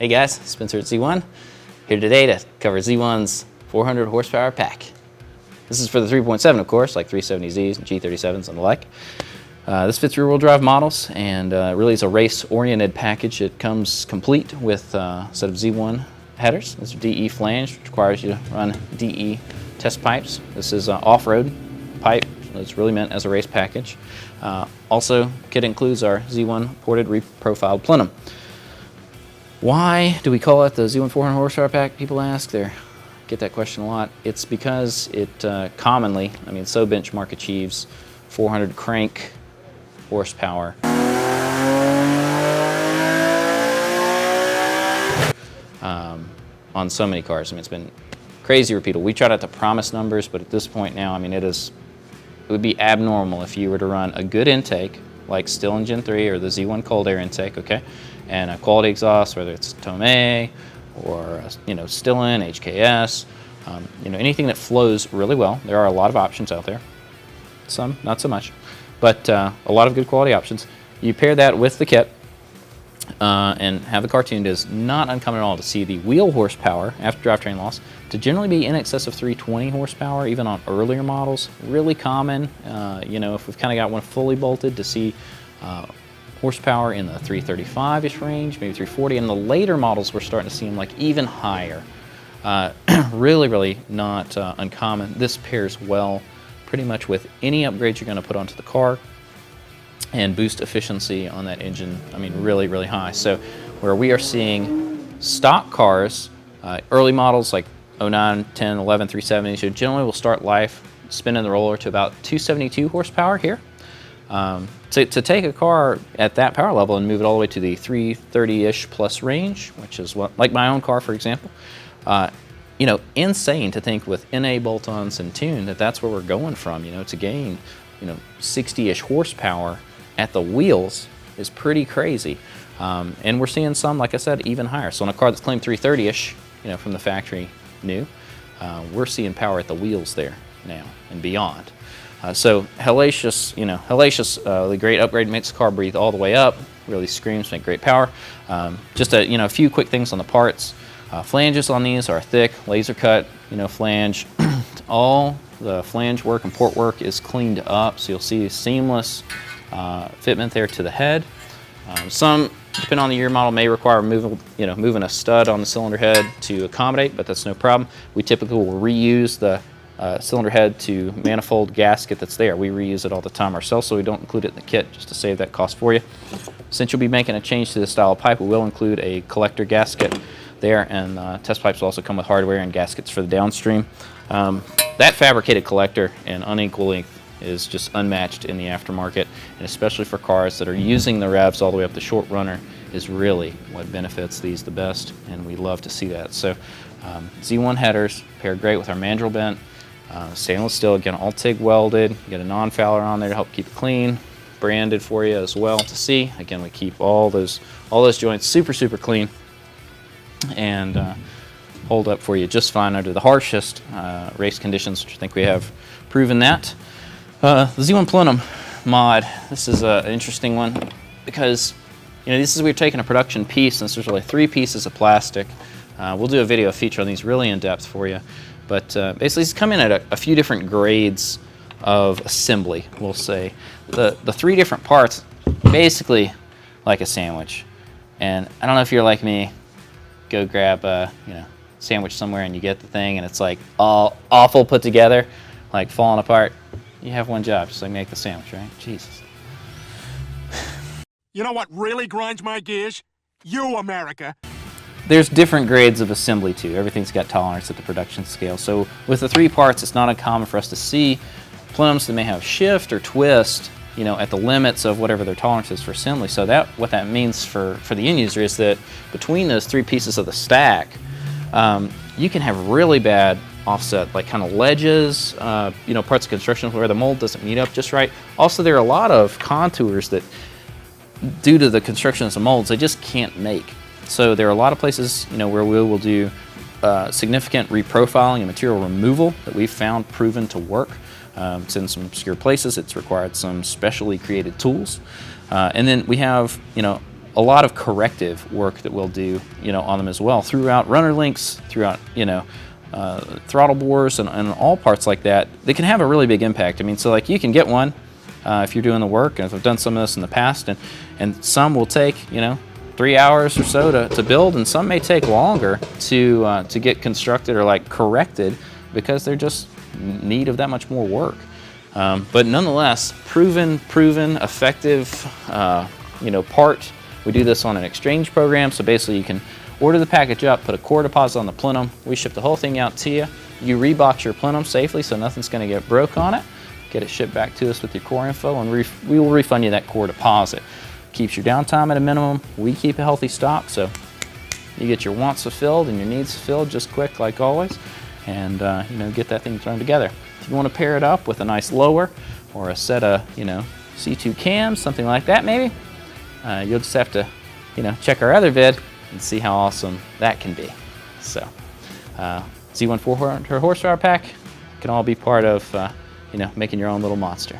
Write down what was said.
Hey guys, Spencer at Z1, here today to cover Z1's 400 horsepower pack. This is for the 3.7, of course, like 370Zs and G37s and the like. This fits rear-wheel drive models, and really is a race-oriented package. It comes complete with a set of Z1 headers. This is DE flange, which requires you to run DE test pipes. This is off-road pipe. It's really meant as a race package. Also, kit includes our Z1 ported reprofiled plenum. Why do we call it the Z1 400 horsepower pack? People ask. Get that question a lot. It's because it commonly, so benchmark achieves 400 crank horsepower. On so many cars. It's been crazy repeatable. We try not to promise numbers, but at this point now, it would be abnormal if you were to run a good intake, like still in Gen 3 or the Z1 cold air intake, okay, and a quality exhaust, whether it's Tomei or still in HKS, anything that flows really well. There are a lot of options out there. Some not so much, but a lot of good quality options. You pair that with the kit and have the car tuned. It is not uncommon at all to see the wheel horsepower after drivetrain loss to generally be in excess of 320 horsepower, even on earlier models. Really common, if we've kind of got one fully bolted, to see horsepower in the 335-ish range, maybe 340. In the later models, we're starting to see them like even higher. Really not uncommon. This pairs well pretty much with any upgrades you're going to put onto the car, and boost efficiency on that engine, really high. So where we are seeing stock cars, early models like 09, 10, 11, 370s, you generally will start life spinning the roller to about 272 horsepower here. To take a car at that power level and move it all the way to the 330-ish plus range, which is what, like my own car, for example, insane to think with NA bolt-ons and tune that's where we're going from. To gain 60-ish horsepower at the wheels is pretty crazy. And we're seeing some, like I said, even higher. So on a car that's claimed 330-ish, from the factory new, we're seeing power at the wheels there now and beyond. So hellacious, the great upgrade makes the car breathe all the way up, really screams, make great power. Just a few quick things on the parts. Flanges on these are thick, laser cut, flange. All the flange work and port work is cleaned up, so you'll see seamless fitment there to the head. Some, depending on the year model, may require moving a stud on the cylinder head to accommodate, but that's no problem. We typically will reuse the cylinder head to manifold gasket that's there. We reuse it all the time ourselves, so we don't include it in the kit just to save that cost for you. Since you'll be making a change to the style of pipe, we will include a collector gasket there, and test pipes will also come with hardware and gaskets for the downstream. That fabricated collector and unequal length is just unmatched in the aftermarket, and especially for cars that are using the revs all the way up the short runner is really what benefits these the best, and we love to see that. So Z1 headers pair great with our mandrel bent, stainless steel, again all TIG welded. You get a non-fouler on there to help keep it clean, branded for you as well to see. Again, we keep all those joints super clean and hold up for you just fine under the harshest race conditions, which I think we have proven that. The Z1 plenum mod, this is an interesting one because we're taking a production piece, and there's really 3 pieces of plastic. We'll do a video feature on these really in depth for you, but basically these come in at a few different grades of assembly, we'll say. The 3 different parts, basically like a sandwich. And I don't know if you're like me, go grab a sandwich somewhere and you get the thing and it's like all awful put together, like falling apart. You have one job, just like make the sandwich, right? Jesus. You know what really grinds my gears? You, America. There's different grades of assembly too. Everything's got tolerance at the production scale. So with the 3 parts, it's not uncommon for us to see plenums that may have shift or twist, at the limits of whatever their tolerance is for assembly. So what that means for the end user is that between those 3 pieces of the stack, you can have really bad offset, like kind of ledges, parts of construction where the mold doesn't meet up just right. Also, there are a lot of contours that, due to the construction of some molds, they just can't make. So there are a lot of places, where we will do significant reprofiling and material removal that we've found proven to work. It's in some obscure places. It's required some specially created tools. And then we have, a lot of corrective work that we'll do, on them as well, throughout runner links, throughout, throttle bores and all parts like that. They can have a really big impact. I mean, so like you can get one if you're doing the work, and I've done some of this in the past, and some will take, 3 hours or so to build, and some may take longer to get constructed or like corrected because they're just in need of that much more work. But nonetheless, proven, effective, part. We do this on an exchange program, so basically you can order the package up, put a core deposit on the plenum, we ship the whole thing out to you. You rebox your plenum safely so nothing's going to get broke on it. Get it shipped back to us with your core info, and we will refund you that core deposit. Keeps your downtime at a minimum. We keep a healthy stock, so you get your wants fulfilled and your needs fulfilled just quick like always, and get that thing thrown together. If you want to pair it up with a nice lower or a set of C2 cams, something like that maybe, you'll just have to check our other vid and see how awesome that can be. So Z1400 horsepower pack can all be part of making your own little monster.